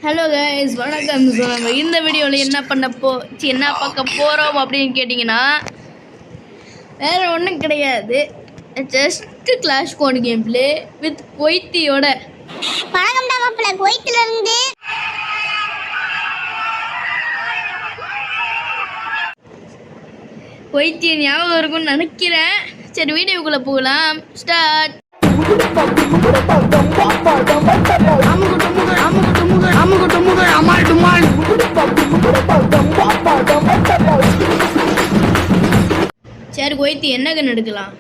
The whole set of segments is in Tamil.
ஹலோ கைஸ், வணக்கம். நம்ம இந்த வீடியோவில் என்ன பார்க்க போகிறோம் அப்படின்னு கேட்டிங்கன்னா, வேறு ஒன்றும் கிடையாது. ஜஸ்ட் கிளாஷ் கோட் கேம் பிளே வித் கொய்த்தியோட. வணக்கம் டாமாப்ல, கொய்த்திலிருந்து. கொய்த்தி ஞாபகம் இருக்கும்னு நினைக்கிறேன். சரி, வீடியோக்குள்ளே போகலாம். ஸ்டார்ட். சரி கொய்த்தி, என்ன கன் எடுக்கலாம்?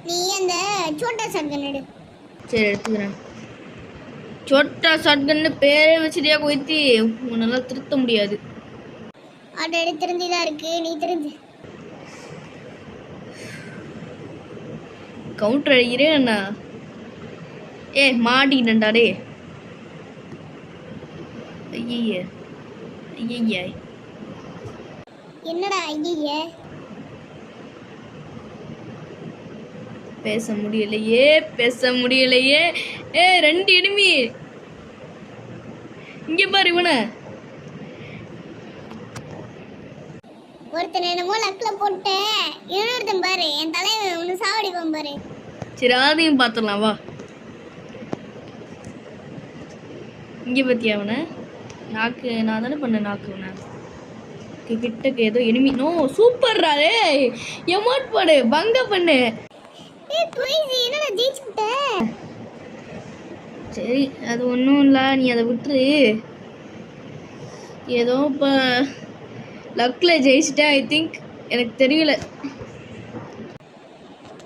நீ அந்த சோட்டா ஷாட் கன் எடு. சரி, எடுத்துக்கிறேன். சோட்டா ஷாட் கன்னு பேரே வச்சுட்டியா கொய்த்தி? உன்னால திருத்த முடியாது. ஆல்ரெடி தெரிஞ்சுதான் இருக்கு, நீ தெரிஞ்சு. கவுண்டர் அடிக்கிறேன் அண்ணா. மாட்டிக்கிட்டேன்டா டே. ஐய என்னடா ஐய? பேச முடியலையே. ரெண்டு எனிமி. இங்க பாரு இவனை. ஒருத்தன் என்னமோ லக்ல போட்டேன், இன்னொருத்தன் பாரு என் தலைவன் ஒன்று சாவடிப்பான் பாரு. சரி, அதையும் பார்த்துடலாம் வா. இங்கே பற்றியா அவனை? நாக்கு நான் தானே பண்ணேன். நாக்குவன கிட்டக்கு ஏதோ எனிமி. நோ, சூப்பர்ரா. எமோட் போடு, பங்க பண்ணு. என்னடா ஜெயிச்சுட்ட? சரி, அது ஒன்றும் இல்லை, நீ அதை விட்டுரு. ஏதோ இப்போ லக்கில் ஜெயிச்சிட்டேன் ஐ திங்க், எனக்கு தெரியல.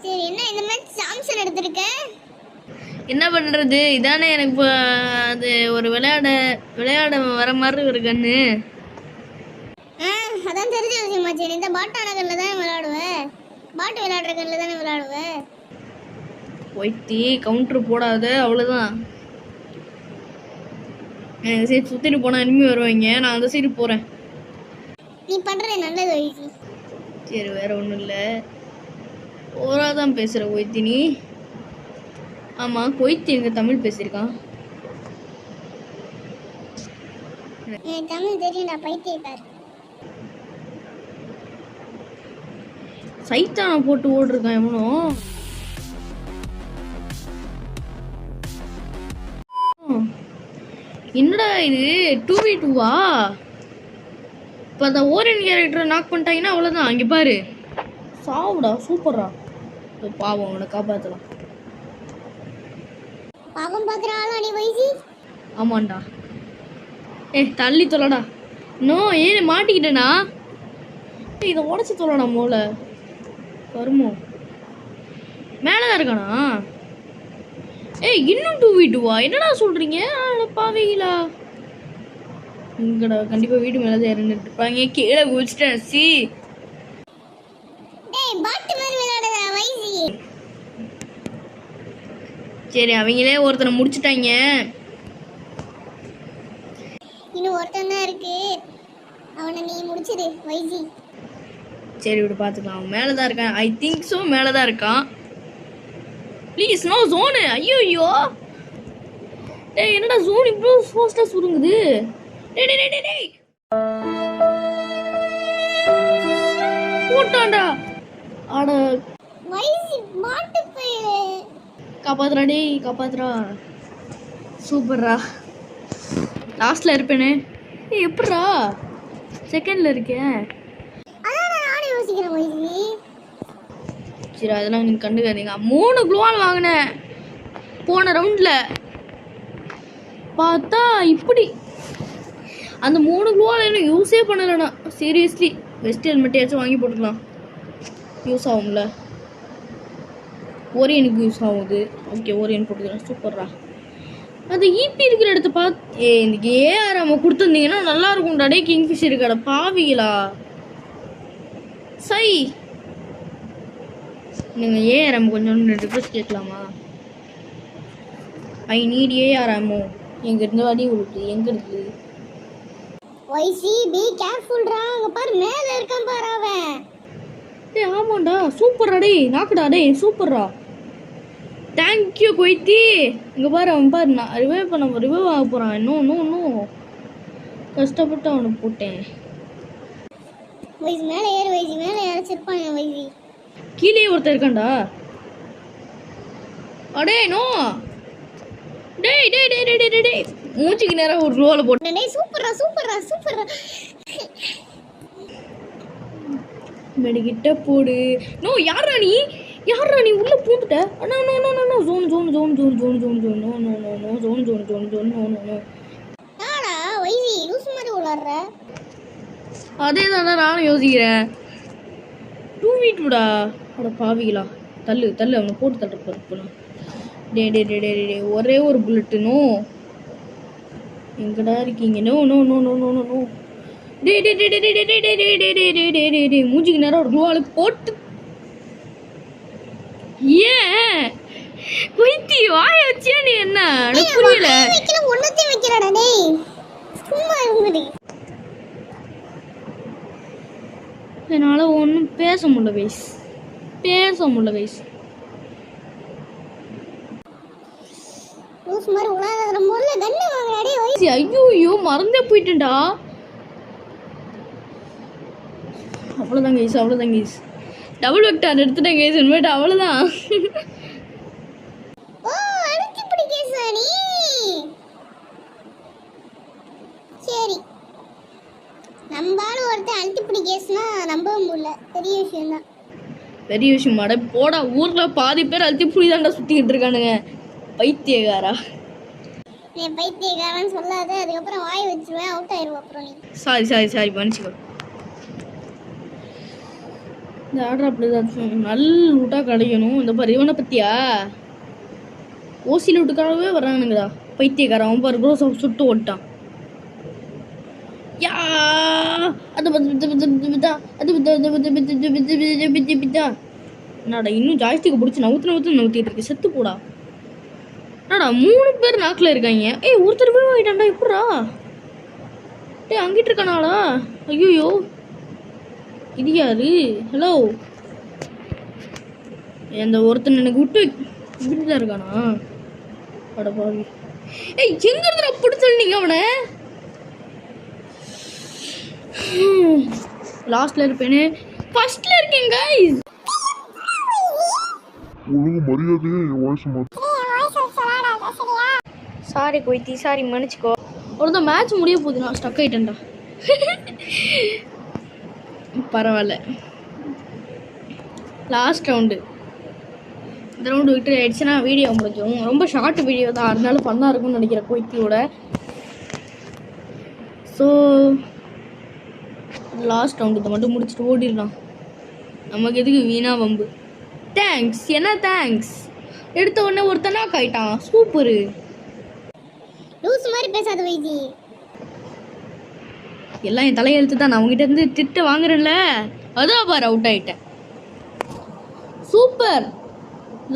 சரி, என்ன இந்த மாதிரி சாம்சன் எடுத்திருக்க? என்ன பண்ணுறது, இதானே எனக்கு இப்போ அது ஒரு விளையாட வர மாதிரி ஒரு கண்ணு. அதான் தெரிஞ்ச விஷயமாச்சு. நீ இந்த பாட்டான கண்ணில் தானே விளையாடுவேன், பாட்டு விளையாடுற கண்ணில் தானே விளையாடுவேன். ஒய்த்தி கவுண்டர் போடாத, அவ்வளோதான். எனக்கு சைடு சுற்றிட்டு போனால் இனிமேல் வருவாங்க. நான் அந்த சைடு போகிறேன். நீ பண்ணுறது நல்லது ஒய்த்தி. சரி, வேற ஒன்றும் இல்லை. ஓராதான் பேசுகிற ஒய்த்தி நீ. ஆமாம், கொய்த்தி எனக்கு தமிழ் பேசியிருக்கான். எனக்கு தமிழ் தெரியும், நான் பைத்தியக்கார். சைத்தானை போட்டு ஓடிருக்கான் எவனோ. என்னடா இது 2v2வா? இப்போ அந்த ஓரியன் கேரக்டரை நாக் பண்ணிட்டாங்கன்னா அவ்வளோதான். அங்கே பாரு, சாவுடா. சூப்பர்ரா. பாவம், அவனை காப்பாற்றலாம். பாவம் பார்க்குறாளா நீ வைசி? ஆமாண்டா. தள்ளி தொலைடா. இன்னும் மாட்டிக்கிட்டேனா? இதை உடச்சி தொலைடா மோல. வருமோ மேலே தான் இருக்கானா? இன்னும் 2v2வா? என்னடா சொல்கிறீங்க? பாவீங்களா? இங்கடா கண்டிப்பாக வீட்டு மேலே தான் இறந்துட்டு இருப்பாங்க. கீழே குதிச்சிட்டேன். சரி, அவங்களே ஒருத்தனை முடிச்சுட்டாங்க. இன்னும் ஒருத்தன் தான் இருக்கு, அவனை நீ முடிச்சிடு வைசி. சரி, விடு பார்த்துக்கலாம். அவன் மேலே தான் இருக்கான். ஐ திங்க் ஸோ, மேலே தான் இருக்கான். ப்ளீஸ் நோ ஜோனு. ஐயோ என்னடா ஜோன் இவ்வளோ ஃபாஸ்ட்டாக சுருங்குது? போட்டான்டா. ஆட வைசி மாட்டு போயிடு. காப்பாத்துறா டேய், காப்பாத்துறா. சூப்பர்ரா. லாஸ்ட்ல இருப்பேனே. எப்படா செகண்ட்ல இருக்கேன்? அதான் நானே யோசிக்கிறேன் வைசி. சரி, அதெல்லாம் நீங்கள் கண்டுக்காதீங்க. 3 குளோவால் வாங்கினேன் போன ரவுண்டில். பார்த்தா இப்படி அந்த 3 குளோவால் இன்னும் யூஸே பண்ணலைண்ணா. சீரியஸ்லி, வெஸ்ட் ஹெல்மெட்டையாச்சும் வாங்கி போட்டுக்கலாம். யூஸ் ஆகும்ல, ஓரியனுக்கு யூஸ் ஆகுது. ஓகே, ஓரியன் போட்டுக்கலாம். சூப்பர்ரா. அது ஈபி இருக்கிற இடத்த பார்த்து இந்த ஏஆர் கொடுத்துருந்தீங்கன்னா நல்லா இருக்கும்டா. டே கிங்ஃபிஷர் இருக்காட பாவிகளா. சை, நீங்கள் ஏஆர்எம் கொஞ்சம் ரிக்வெஸ்ட் கேட்கலாமா? ஐ நீட் ஏஆர்எம்மோ. எங்கே இருந்து அடி விழுது? எங்கே இருக்குது? வைசி பி கேர்ஃபுல்ரா. அங்கே பாரு, மேலே இருக்கான் பாரு அவன். ஆமாண்டா. சூப்பர்ரா டே. நாக்குடா டே. சூப்பர்ரா. தேங்க்யூ கொய்த்தி. இங்கே பாரு அவன் பாரு, நான் ரிவைவ் ஆக போகிறான். இன்னும் கஷ்டப்பட்டு அவனுக்கு போட்டேன். வைஸ் மேலே ஏறு வைஸ், மேலே யாராச்சும் இருப்பாங்க வைஸ். கீழே ஒருத்தர் இருக்கான்டா. அடே நோ, டேய் டேய் டேய் டேய் டேய் டேய், மூஞ்சிக்கு நேரா ஒரு ரோல போட்டு. டேய் சூப்பரா சூப்பரா சூப்பரா. மெடிக்கிட்ட போடு. நோ, யாரா நீ உள்ள பூந்துட்ட? No no no no no, zone zone zone zone zone zone zone no no no no, zone zone zone zone no no no. ஆடா வைஸ் லூஸ் மாதிரி உளறற. அதே தானே நானும் யோசிக்கிறேன். 2v2டா. அட பாவிகளா, தள்ளு அவனை போட்டு தள்ளுற போகிறேன். டே டே டே டே டே, ஒரே ஒரு புல்லட்டுனோ எங்கடா இருக்கீங்க? No no no no no no. டே டே டே டே டே டே டே டே டே டே டே டே டே டே, மூஞ்சிக்கு நேரம் ஒரு குளோவால் போட்டு. ஏன் கொய்த்தி வாய வச்சியா நீ? என்ன எனக்கு புரியல. ஒன்னத்தையும் வைக்கிறடா டேய், சும்மா இருங்கடி. என்னால் ஒன்றும் பேச முடியல வைஸ். லூஸ் மாதிரி உளறற. முதல்ல கண்ணு வாங்கடா டேய் வைஸ். ஐயோ மறந்தே போயிட்டேன்டா. அவ்வளோதான் கைஸ். டபுள் வெக்டார் எடுத்துட்டேன் கைஸ். இனிமேட்டு அவ்வளோதான். ஓ அழுத்தி பிடிக்கேசா நீ? சரி, நம்மால ஒருத்தன் அழுத்தி பிடிக்கேஸ்னா நம்பவும் முடியல. பெரிய விஷயம் அட போடா, ஊரில் பாதி பேர் அழுத்தி புடிதாண்டா சுற்றிக்கிட்டு இருக்கானுங்க. பைத்தியக்காரா. நீ பைத்தியக்காரன்னு சொல்லாத, அதுக்கப்புறம் வாய் வச்சிருவேன், அவுட் ஆயிடுவோம் அப்புறம் நீ. சாரி மன்னிச்சுக்கோ. இந்த ஆர்டர் அப்படிதான் நல்ல லூட்டாக கிடைக்கணும். இந்த பாரு இவனை பற்றியா ஓசி லூட்டுக்காகவே வர்றானுங்கடா பைத்தியக்காரன். அவன் பாரு ப்ரோ சுட்டு ஓட்டான். யா என்னடா இன்னும் ஜாய்ஸ்டிக்கு பிடிச்சி நவுத்திட்டு இருக்கு. செத்து போடா. என்னடா 3 பேர் நாக்கில் இருக்காங்க. ஏய் ஒருத்தர் போய் ஆகிட்டான்டா. எப்படா டேய் அங்கிட்டு இருக்கானாடா? ஐயோ இது யாரு? ஹலோ, இந்த ஒருத்தன் எனக்கு விட்டுதான் இருக்கானா? அட பாவி. ஏய் எங்க இருந்தா பிடிச்சல் நீங்க அவனை? லாஸ்ட்ல இருப்பேனே, ஃபர்ஸ்ட்ல இருக்கேன் गाइस. ஒழுங்கு மரியாதையே வாய்ஸ் மாத்து. சாரி கொய்த்தி, சாரி மன்னிச்சுக்கோ. ஒருத்தன் மேட்ச் முடிய போகுது, நான் ஸ்டக் ஆயிட்டேன்டா. பரவாயில்ல. Last round. இந்த ரவுண்டு விட்டு ஆயிடுச்சுன்னா வீடியோ முடிஞ்சிடும். ரொம்ப ஷார்ட் வீடியோ தான், அதனால ஃபன்னாக இருக்கும்னு நினைக்கிறேன் கொய்த்தியோட. ஸோ லாஸ்ட் ரவுண்டு இதை மட்டும் முடிச்சுட்டு ஓடிடலாம். நமக்கு எதுக்கு வீணா வம்பு. தேங்க்ஸ். என்ன தேங்க்ஸ்? எடுத்த உடனே ஒருத்தனா ஆயிட்டான். சூப்பரு. லூஸ் மாதிரி பேசாத வைஜி. எல்லாம் என் தலையெழுத்து தான். நான் உங்ககிட்ட இருந்து திட்டு வாங்குறேன்ல, அதான் பாரு அவுட் ஆயிட்டேன். சூப்பர்.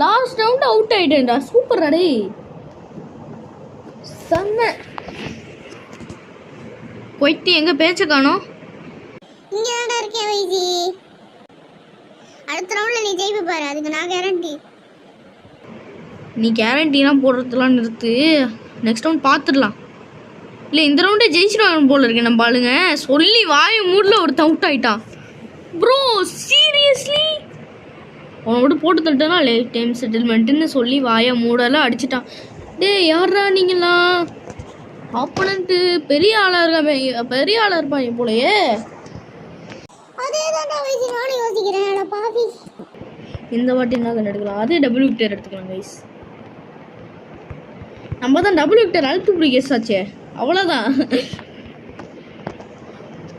லாஸ்ட் ரவுண்ட் அவுட் ஆயிட்டேன்டா. சூப்பர் அடே, செம்ம. கொய்த்தி எங்க பேச்ச காணோம்? இங்க தான்டா இருக்கேன் வைஜி. அடுத்த ரவுண்ட்ல நீ ஜெயிப்ப பாரு, அதுக்கு நான் கேரண்டி. நீ கேரண்டிலாம் போடுறதுலாம் நிறுத்து. நெக்ஸ்ட் ரவுண்ட் பார்த்துடலாம். இல்லை இந்த ரவுண்டே ஜெயிச்சிடுவாங்க போல இருக்கு நம்ம ஆளுங்க. சொல்லி வாய மூடில் ஒருத்தன் அவுட் ஆயிட்டான். ப்ரோ சீரியஸ்லி அவனை மட்டும் போட்டு தட்டுனா லேட் டைம் செட்டில்மெண்ட்டுன்னு சொல்லி வாயை மூடலாம் அடிச்சிட்டான். டே யாரா நீங்களாம்? ஆப்பனண்ட்டு பெரிய ஆளாக இருப்பாங்க போலயே. இந்த வாட்டி என்ன கண்டு எடுக்கலாம்? அதே டபுள் விக்டர் எடுத்துக்கலாம் கைஸ். நம்ம தான் டபுள் விக்டர் அழுத்து பிடிக்கேஸ் ஆச்சே, அவ்வளோதான்.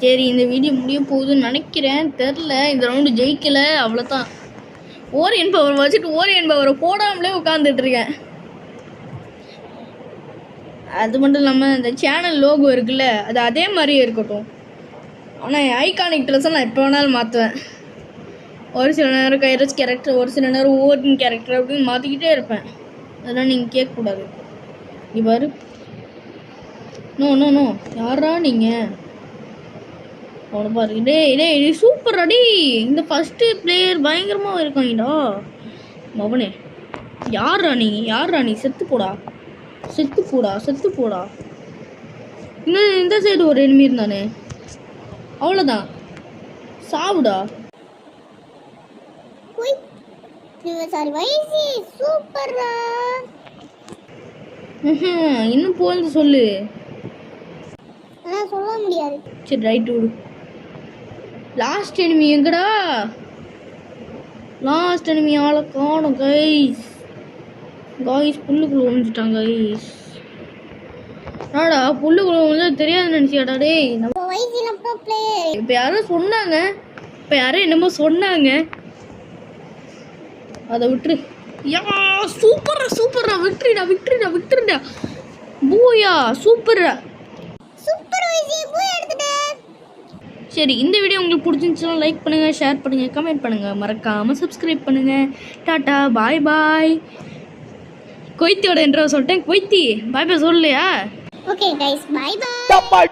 சரி இந்த வீடியோ முடிய போகுதுன்னு நினைக்கிறேன். தெரில, இந்த ரவுண்டு ஜெயிக்கலை, அவ்வளோதான். ஓரியன் பவர் வச்சுட்டு ஓரியன் பவரை போடாமலே உட்காந்துட்டு இருக்கேன். அது மட்டும் இல்லாமல் இந்த சேனல் லோகோ இருக்குல்ல, அது அதே மாதிரியே இருக்கட்டும். ஆனால் என் ஐகானிக் ட்ரெஸ்ஸை நான் எப்போ வேணாலும் மாற்றுவேன். ஒரு சில நேரம் கைரஸ் கேரக்டர், ஒரு சில நேரம் ஓரின் கேரக்டர் அப்படின்னு மாற்றிக்கிட்டே இருப்பேன். அதெல்லாம் நீங்கள் கேட்கக்கூடாது. நீ பாரு. நோ நோ நோ, யாரா நீங்கள்? அவனை பாரு. டே சூப்பர் அடி. இந்த ஃபஸ்ட்டு பிளேயர் பயங்கரமாக இருக்காங்கடா மவனே. யாரா நீ செத்து போடா இன்னும் இந்த சைடு ஒரு எனிமி இருந்தானே, அவ்வளோதான், சாவுடா. சாரி வைசி சூப்பர்ரா. இன்னும் போந்து சொல்லு. ஆனா சொல்ல முடியாது. சரி ரைட் விடு. லாஸ்ட் எனிமி எங்கடா? லாஸ்ட் எனிமி ஆளை காணும் கைஸ். புல்லுக்குள்ள ஒழிஞ்சிட்டாங்க கைஸ். ஆடா புல்லுக்குள்ள ஒழிஞ்சா தெரியாது நினைச்சியாடா டேய். வைசில ப்ரோ பிளேயர். இப்போ யாரோ என்னமோ சொன்னாங்க, அதை விட்டுரு. யா சூப்பரா விக்டரிடா பூயா சூப்பர் வைசி போய் எடுத்துட்டேன். சரி, இந்த வீடியோ உங்களுக்கு பிடிச்சிருந்துச்சுன்னா லைக் பண்ணுங்க, ஷேர் பண்ணுங்க, கமெண்ட் பண்ணுங்க, மறக்காம சப்ஸ்கிரைப் பண்ணுங்க. டாடா பாய். கொய்த்தியோட என்ற சொல்லிட்டேன். கொய்த்தி பாய் சொல்லலையா? Okay guys, by.